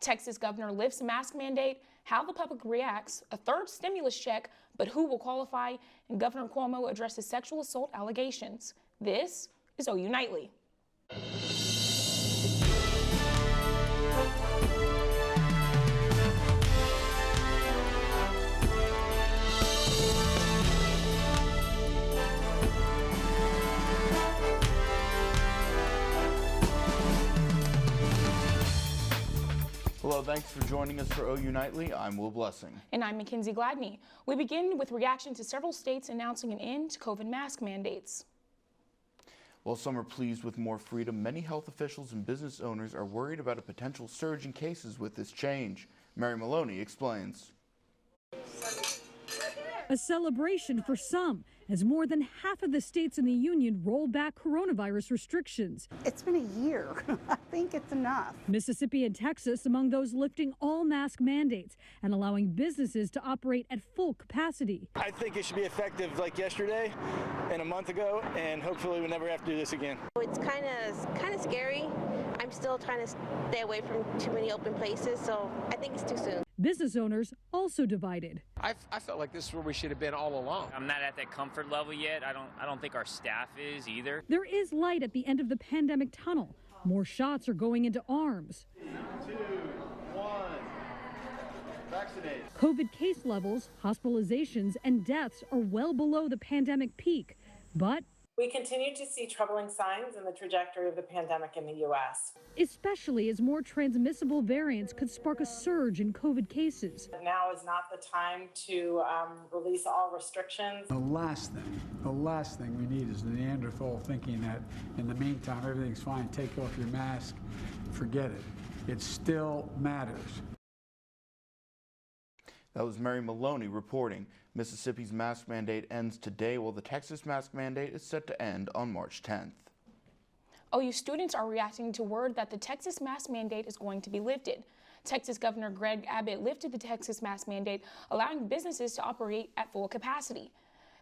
Texas governor lifts mask mandate, how the public reacts, a third stimulus check, but who will qualify, and Governor Cuomo addresses sexual assault allegations. This is OU Nightly. Hello, thanks for joining us for OU Nightly. I'm Will Blessing. And I'm Mckenzie Gladney. We begin with reaction to several states announcing an end to COVID mask mandates. While some are pleased with more freedom, many health officials and business owners are worried about a potential surge in cases with this change. Mary Maloney explains. A celebration for some, as more than half of the states in the union roll back coronavirus restrictions. It's been a year. I think it's enough. Mississippi and Texas among those lifting all mask mandates and allowing businesses to operate at full capacity. I think it should be effective like yesterday and a month ago, and hopefully we never have to do this again. It's kind of scary. I'm still trying to stay away from too many open places, so I think it's too soon. Business owners also divided. I felt like this is where we should have been all along. I'm not at that comfort level yet. I don't think our staff is either. There is light at the end of the pandemic tunnel. More shots are going into arms. 3, 2, 1. Vaccinate. COVID case levels, hospitalizations, and deaths are well below the pandemic peak. But we continue to see troubling signs in the trajectory of the pandemic in the U.S., especially as more transmissible variants could spark a surge in COVID cases. Now is not the time to release all restrictions. The last thing we need is the Neanderthal thinking that in the meantime everything's fine, take off your mask, forget it. It still matters. That was Mary Maloney reporting. Mississippi's mask mandate ends today, while the Texas mask mandate is set to end on March 10th. OU students are reacting to word that the Texas mask mandate is going to be lifted. Texas Governor Greg Abbott lifted the Texas mask mandate, allowing businesses to operate at full capacity.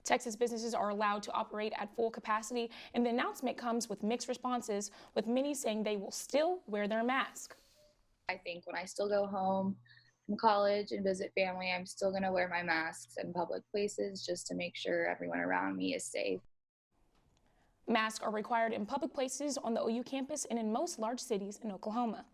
Texas businesses are allowed to operate at full capacity, and the announcement comes with mixed responses, with many saying they will still wear their mask. I think when I still go home from college and visit family, I'm still going to wear my masks in public places just to make sure everyone around me is safe. Masks are required in public places on the OU campus and in most large cities in Oklahoma.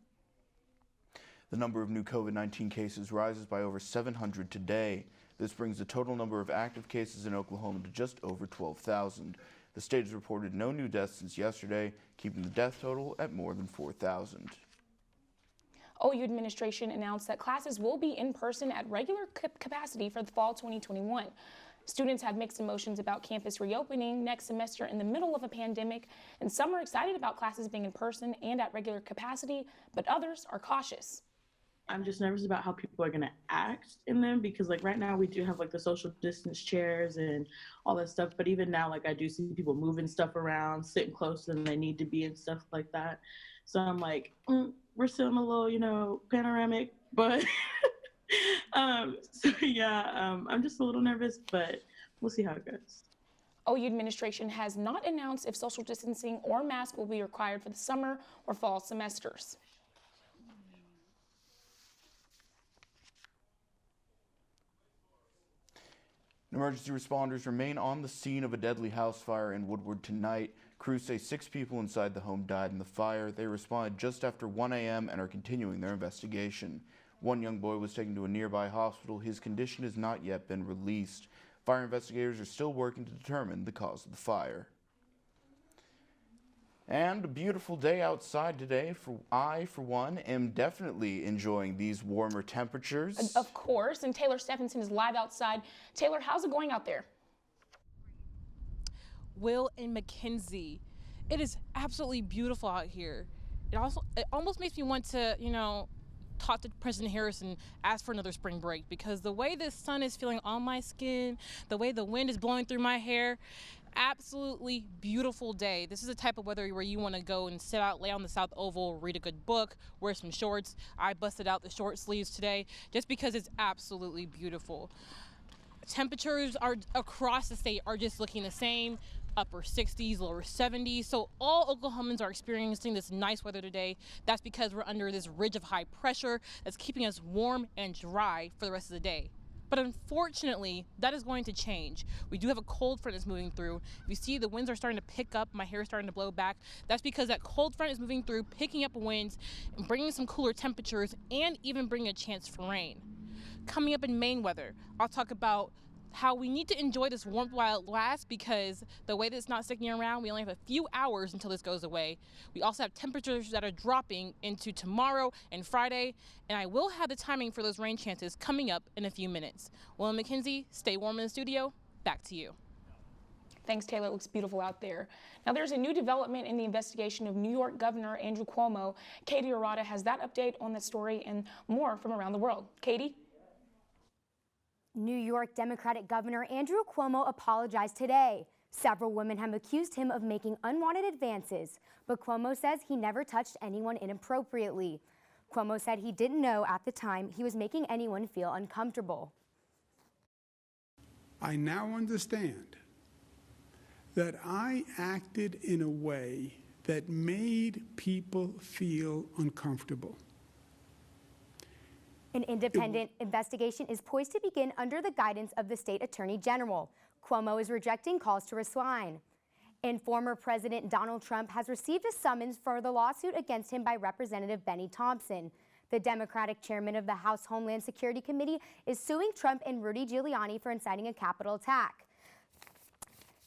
The number of new COVID-19 cases rises by over 700 today. This brings the total number of active cases in Oklahoma to just over 12,000. The state has reported no new deaths since yesterday, keeping the death total at more than 4,000. OU administration announced that classes will be in person at regular capacity for the fall 2021. Students have mixed emotions about campus reopening next semester in the middle of a pandemic, and some are excited about classes being in person and at regular capacity, but others are cautious. I'm just nervous about how people are going to act in them, because like right now we do have like the social distance chairs and all that stuff, but even now like I do see people moving stuff around, sitting closer than they need to be and stuff like that. So I'm like, we're still in a little, panoramic, but I'm just a little nervous, but we'll see how it goes. OU administration has not announced if social distancing or masks will be required for the summer or fall semesters. Emergency responders remain on the scene of a deadly house fire in Woodward tonight. Crews say 6 people inside the home died in the fire. They responded just after 1 a.m. and are continuing their investigation. One young boy was taken to a nearby hospital. His condition has not yet been released. Fire investigators are still working to determine the cause of the fire. And a beautiful day outside today. For one, am definitely enjoying these warmer temperatures. Of course, and Taylor Stephenson is live outside. Taylor, how's it going out there? Will and Mckenzie, it is absolutely beautiful out here. It almost makes me want to, talk to President Harris and ask for another spring break, because the way the sun is feeling on my skin, the way the wind is blowing through my hair, absolutely beautiful day. This is the type of weather where you want to go and sit out, lay on the South Oval, read a good book, wear some shorts. I busted out the short sleeves today just because it's absolutely beautiful. Temperatures are across the state are just looking the same. upper 60s, lower 70s. So all Oklahomans are experiencing this nice weather today. That's because we're under this ridge of high pressure that's keeping us warm and dry for the rest of the day. But unfortunately, that is going to change. We do have a cold front that's moving through. If you see the winds are starting to pick up, my hair is starting to blow back. That's because that cold front is moving through, picking up winds, and bringing some cooler temperatures, and even bringing a chance for rain. Coming up in Maine weather, I'll talk about how we need to enjoy this warmth while it lasts, because the way that it's not sticking around, we only have a few hours until this goes away. We also have temperatures that are dropping into tomorrow and Friday, and I will have the timing for those rain chances coming up in a few minutes. Well, Mckenzie, stay warm in the studio. Back to you. Thanks, Taylor. It looks beautiful out there. Now, there's a new development in the investigation of New York Governor Andrew Cuomo. Katie Arata has that update on the story and more from around the world. Katie? New York Democratic Governor Andrew Cuomo apologized today. Several women have accused him of making unwanted advances, but Cuomo says he never touched anyone inappropriately. Cuomo said he didn't know at the time he was making anyone feel uncomfortable. I now understand that I acted in a way that made people feel uncomfortable. An independent investigation is poised to begin under the guidance of the state attorney general. Cuomo is rejecting calls to resign. And former President Donald Trump has received a summons for the lawsuit against him by Representative Benny Thompson. The Democratic chairman of the House Homeland Security Committee is suing Trump and Rudy Giuliani for inciting a Capitol attack.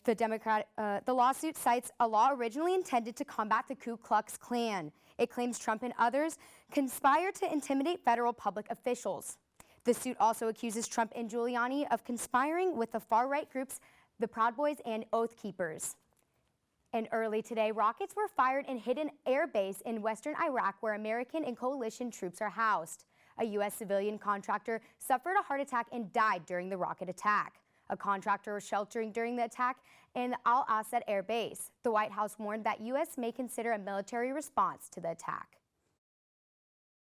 The lawsuit cites a law originally intended to combat the Ku Klux Klan. It claims Trump and others conspired to intimidate federal public officials. The suit also accuses Trump and Giuliani of conspiring with the far-right groups, the Proud Boys and Oath Keepers. And early today, rockets were fired and hit an air base in western Iraq where American and coalition troops are housed. A U.S. civilian contractor suffered a heart attack and died during the rocket attack. A contractor was sheltering during the attack in Al Asad Air Base. The White House warned that U.S. may consider a military response to the attack.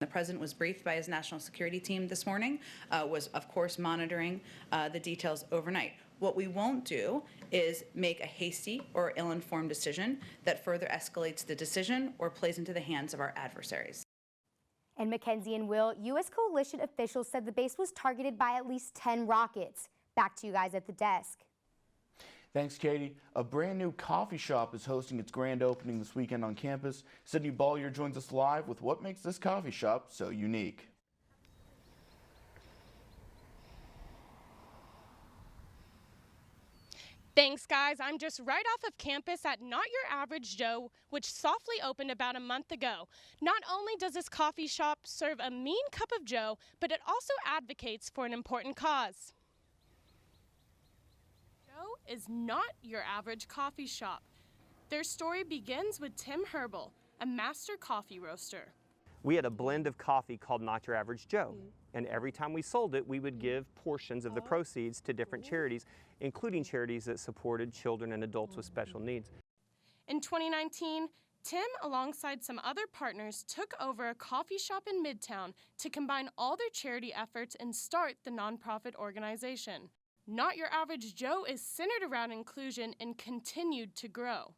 The president was briefed by his national security team this morning, was of course monitoring the details overnight. What we won't do is make a hasty or ill-informed decision that further escalates the decision or plays into the hands of our adversaries. And Mckenzie and Will, U.S. coalition officials said the base was targeted by at least 10 rockets. Back to you guys at the desk. Thanks, Katie. A brand new coffee shop is hosting its grand opening this weekend on campus. Sydney Baulier joins us live with what makes this coffee shop so unique. Thanks, guys. I'm just right off of campus at Not Your Average Joe, which softly opened about a month ago. Not only does this coffee shop serve a mean cup of joe, but it also advocates for an important cause. Joe is not your average coffee shop. Their story begins with Tim Herbal, a master coffee roaster. We had a blend of coffee called Not Your Average Joe, and every time we sold it, we would give portions of the proceeds to different charities, including charities that supported children and adults with special needs. In 2019, Tim, alongside some other partners, took over a coffee shop in Midtown to combine all their charity efforts and start the nonprofit organization. Not Your Average Joe is centered around inclusion and continued to grow.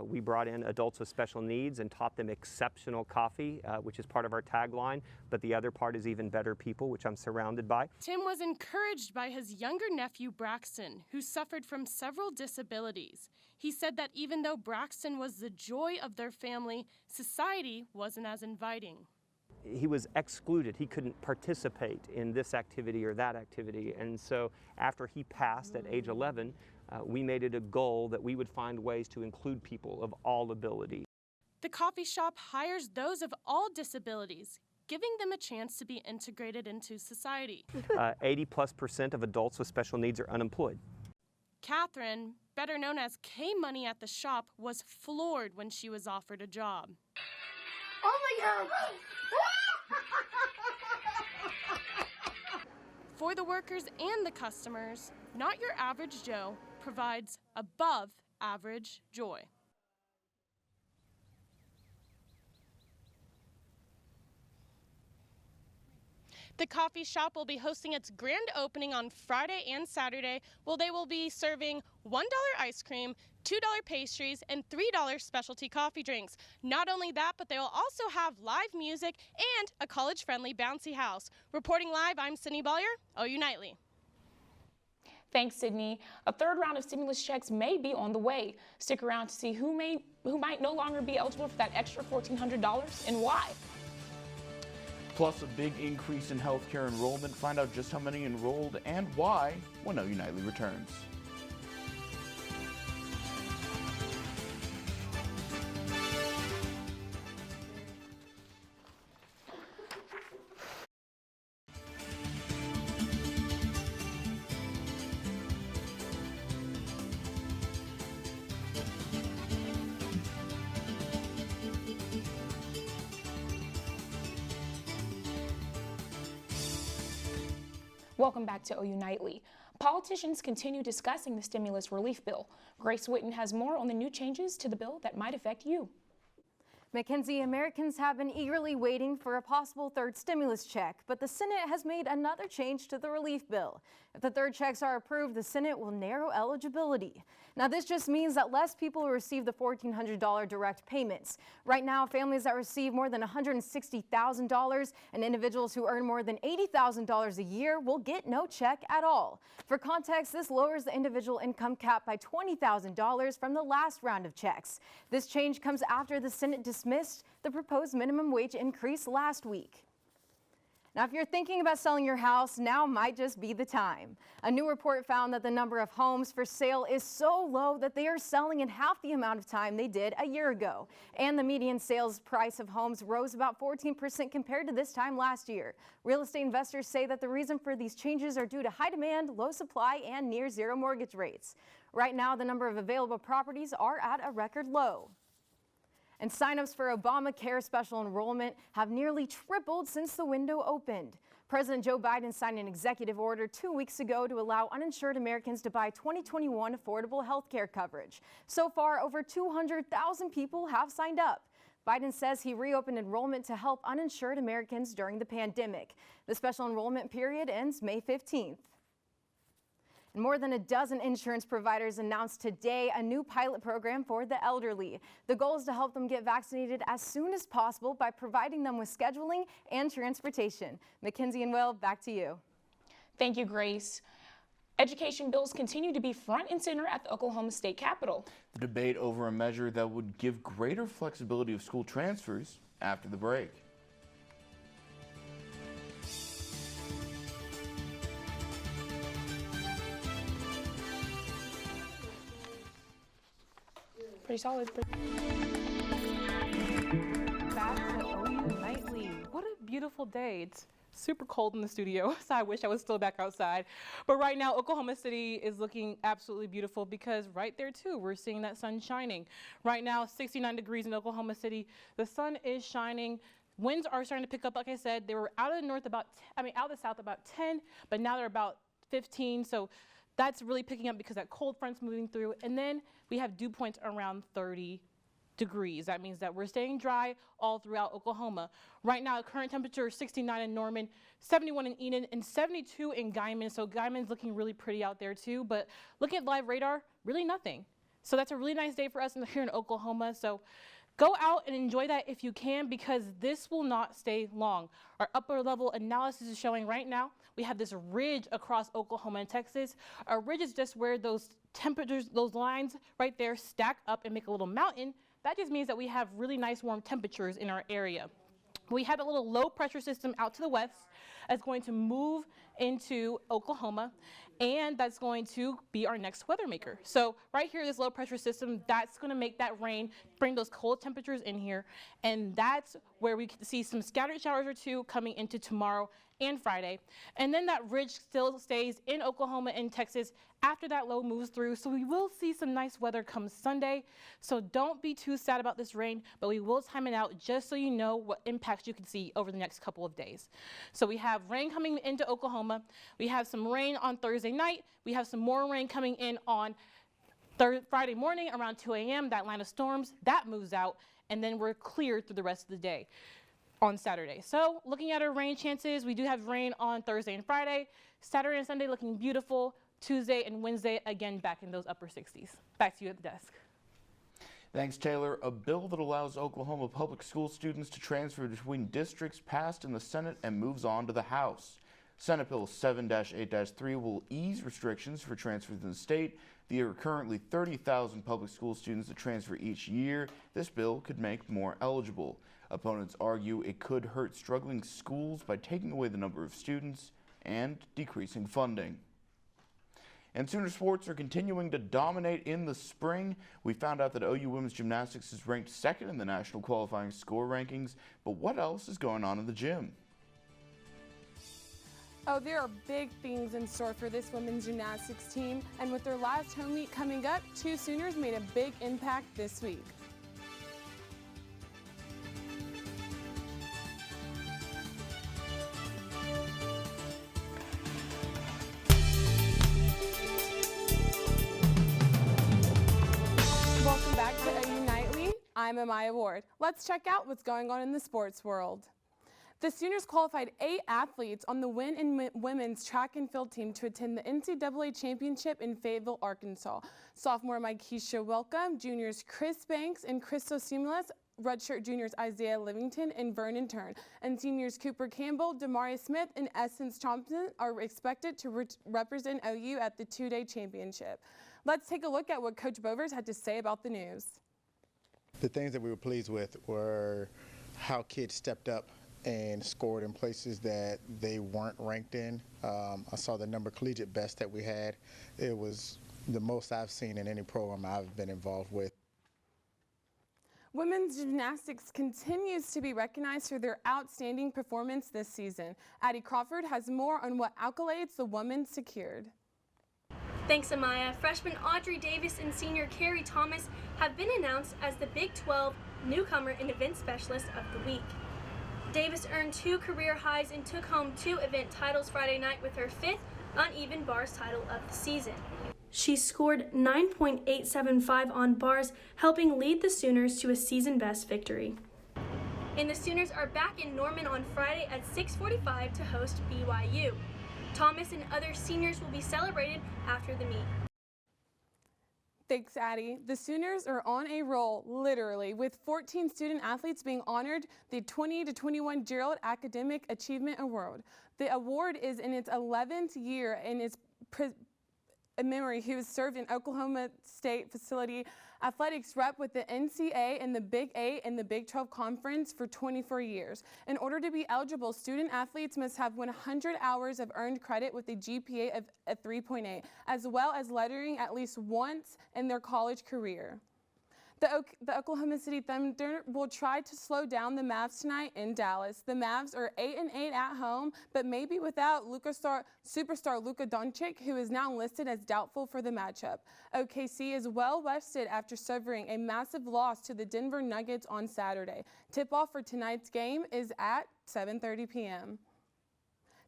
We brought in adults with special needs and taught them exceptional coffee, which is part of our tagline, but the other part is even better people, which I'm surrounded by. Tim was encouraged by his younger nephew, Braxton, who suffered from several disabilities. He said that even though Braxton was the joy of their family, society wasn't as inviting. He was excluded. He couldn't participate in this activity or that activity. And so after he passed at age 11, we made it a goal that we would find ways to include people of all abilities. The coffee shop hires those of all disabilities, giving them a chance to be integrated into society. 80+% of adults with special needs are unemployed. Catherine, better known as K-Money at the shop, was floored when she was offered a job. Oh my God! For the workers and the customers, Not Your Average Joe provides above average joy. The coffee shop will be hosting its grand opening on Friday and Saturday, where they will be serving $1 ice cream, $2 pastries, and $3 specialty coffee drinks. Not only that, but they will also have live music and a college-friendly bouncy house. Reporting live, I'm Sydney Baulier, OU Nightly. Thanks, Sydney. A third round of stimulus checks may be on the way. Stick around to see who might no longer be eligible for that extra $1,400 and why. Plus a big increase in healthcare enrollment. Find out just how many enrolled and why when OU Nightly returns. Welcome back to OU Nightly. Politicians continue discussing the stimulus relief bill. Grace Whitten has more on the new changes to the bill that might affect you. Mckenzie, Americans have been eagerly waiting for a possible third stimulus check, but the Senate has made another change to the relief bill. If the third checks are approved, the Senate will narrow eligibility. Now, this just means that less people will receive the $1,400 direct payments. Right now, families that receive more than $160,000 and individuals who earn more than $80,000 a year will get no check at all. For context, this lowers the individual income cap by $20,000 from the last round of checks. This change comes after the Senate dismissed the proposed minimum wage increase last week. Now, if you're thinking about selling your house, now might just be the time. A new report found that the number of homes for sale is so low that they are selling in half the amount of time they did a year ago. And the median sales price of homes rose about 14% compared to this time last year. Real estate investors say that the reason for these changes are due to high demand, low supply, and near zero mortgage rates. Right now, the number of available properties are at a record low. And signups for Obamacare special enrollment have nearly tripled since the window opened. President Joe Biden signed an executive order 2 weeks ago to allow uninsured Americans to buy 2021 affordable health care coverage. So far, over 200,000 people have signed up. Biden says he reopened enrollment to help uninsured Americans during the pandemic. The special enrollment period ends May 15th. More than a dozen insurance providers announced today a new pilot program for the elderly. The goal is to help them get vaccinated as soon as possible by providing them with scheduling and transportation. Mckenzie and Will, back to you. Thank you, Grace. Education bills continue to be front and center at the Oklahoma State Capitol. The debate over a measure that would give greater flexibility of school transfers after the break. Pretty solid. Back to OU Nightly. What a beautiful day. It's super cold in the studio, so I wish I was still back outside. But right now, Oklahoma City is looking absolutely beautiful because right there too, we're seeing that sun shining. Right now, 69 degrees in Oklahoma City. The sun is shining. Winds are starting to pick up. Like I said, they were out of the north out of the south about 10, but now they're about 15. So that's really picking up because that cold front's moving through. And then we have dew points around 30 degrees. That means that we're staying dry all throughout Oklahoma. Right now, current temperature is 69 in Norman, 71 in Enid, and 72 in Guyman. So Guyman's looking really pretty out there too. But looking at live radar, really nothing. So that's a really nice day for us here in Oklahoma. So go out and enjoy that if you can, because this will not stay long. Our upper level analysis is showing right now we have this ridge across Oklahoma and Texas. Our ridge is just where those temperatures, those lines right there stack up and make a little mountain. That just means that we have really nice warm temperatures in our area. We had a little low pressure system out to the west that's going to move into Oklahoma, and that's going to be our next weather maker. So right here, this low pressure system, that's going to make that rain, bring those cold temperatures in here, and that's where we can see some scattered showers or two coming into tomorrow and Friday. And then that ridge still stays in Oklahoma and Texas after that low moves through. So we will see some nice weather come Sunday. So don't be too sad about this rain, but we will time it out just so you know what impacts you can see over the next couple of days. So we have rain coming into Oklahoma. We have some rain on Thursday night. We have some more rain coming in on Friday morning around 2 a.m. That line of storms, that moves out, and then we're clear through the rest of the day. on Saturday. So looking at our rain chances, we do have rain on Thursday and Friday. Saturday and Sunday looking beautiful. Tuesday and Wednesday, again, back in those upper 60s. Back to you at the desk. Thanks, Taylor. A bill that allows Oklahoma public school students to transfer between districts passed in the Senate and moves on to the House. Senate Bill 7-8-3 will ease restrictions for transfers in the state. There are currently 30,000 public school students that transfer each year. This bill could make more eligible. Opponents argue it could hurt struggling schools by taking away the number of students and decreasing funding. And Sooner sports are continuing to dominate in the spring. We found out that OU women's gymnastics is ranked second in the national qualifying score rankings. But what else is going on in the gym? Oh, there are big things in store for this women's gymnastics team. And with their last home meet coming up, 2 Sooners made a big impact this week. Welcome back to OU Nightly. I'm Amaya Ward. Let's check out what's going on in the sports world. The Sooners qualified 8 athletes on the women's track and field team to attend the NCAA Championship in Fayetteville, Arkansas. Sophomore Mykesha Welcome, juniors Chris Banks and Crystal Simulas, redshirt juniors Isaiah Livington and Vernon Turn, and seniors Cooper Campbell, Demaria Smith, and Essence Thompson are expected to represent OU at the 2-day championship. Let's take a look at what Coach Bovers had to say about the news. The things that we were pleased with were how kids stepped up and scored in places that they weren't ranked in. I saw the number collegiate best that we had. It was the most I've seen in any program I've been involved with. Women's gymnastics continues to be recognized for their outstanding performance this season. Addie Crawford has more on what accolades the women secured. Thanks, Amaya. Freshman Audrey Davis and senior Carrie Thomas have been announced as the Big 12 Newcomer and Event Specialist of the Week. Davis earned 2 career highs and took home 2 event titles Friday night with her 5th uneven bars title of the season. She scored 9.875 on bars, helping lead the Sooners to a season-best victory. And the Sooners are back in Norman on Friday at 6:45 to host BYU. Thomas and other seniors will be celebrated after the meet. Thanks, Addie. The Sooners are on a roll, literally, with 14 student athletes being honored the 20 to 21 Gerald Academic Achievement Award. The award is in its 11th year and is a memory who has served in Oklahoma State facility athletics rep with the NCAA and the Big 8 and the Big 12 Conference for 24 years. In order to be eligible, student athletes must have 100 hours of earned credit with a GPA of a 3.8, as well as lettering at least once in their college career. The Oklahoma City Thunder will try to slow down the Mavs tonight in Dallas. The Mavs are 8-8 at home, but maybe without superstar Luka Doncic, who is now listed as doubtful for the matchup. OKC is well rested after suffering a massive loss to the Denver Nuggets on Saturday. Tip-off for tonight's game is at 7:30 p.m.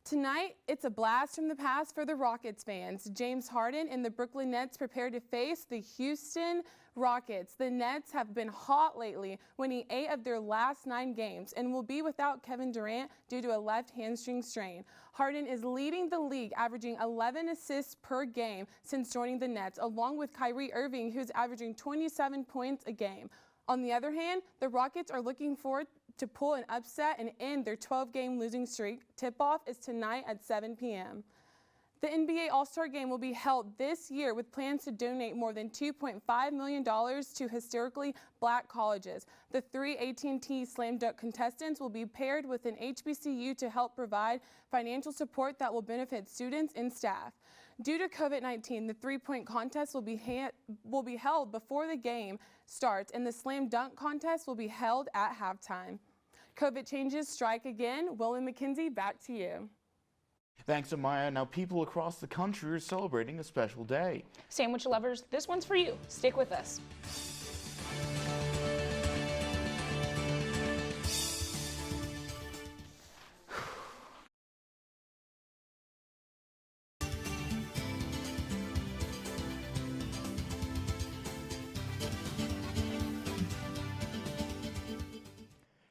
Tonight, it's a blast from the past for the Rockets fans. James Harden and the Brooklyn Nets prepare to face the Houston Rockets. The Nets have been hot lately, winning 8 of their last 9 games, and will be without Kevin Durant due to a left hamstring strain. Harden is leading the league, averaging 11 assists per game since joining the Nets, along with Kyrie Irving, who's averaging 27 points a game. On the other hand, the Rockets are looking forward to pull an upset and end their 12-game losing streak. Tip-off is tonight at 7 p.m. The NBA All-Star Game will be held this year with plans to donate more than $2.5 million to historically black colleges. The 3 AT&T Slam Dunk contestants will be paired with an HBCU to help provide financial support that will benefit students and staff. Due to COVID-19, the 3-point contest will be held before the game starts, and the Slam Dunk contest will be held at halftime. COVID changes strike again. Will and Mckenzie, back to you. Thanks, Amaya. Now people across the country are celebrating a special day. Sandwich lovers, this one's for you. Stick with us.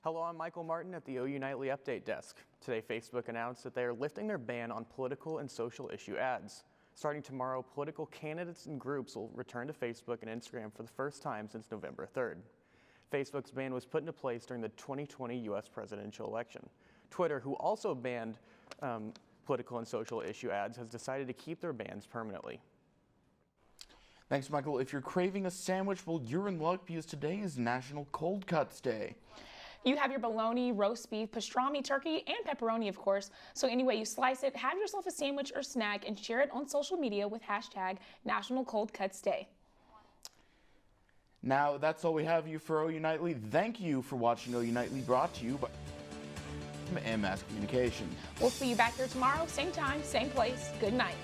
Hello, I'm Michael Martin at the OU Nightly Update Desk. Today, Facebook announced that they are lifting their ban on political and social issue ads. Starting tomorrow, political candidates and groups will return to Facebook and Instagram for the first time since November 3rd. Facebook's ban was put into place during the 2020 U.S. presidential election. Twitter, who also banned political and social issue ads, has decided to keep their bans permanently. Thanks, Michael. If you're craving a sandwich, well, you're in luck because today is National Cold Cuts Day. You have your bologna, roast beef, pastrami, turkey, and pepperoni, of course. So any way you slice it, have yourself a sandwich or snack and share it on social media with hashtag National Cold Cuts Day. Now, that's all we have for OU Nightly. Thank you for watching OU Nightly, brought to you by and Mass Communication. We'll see you back here tomorrow, same time, same place. Good night.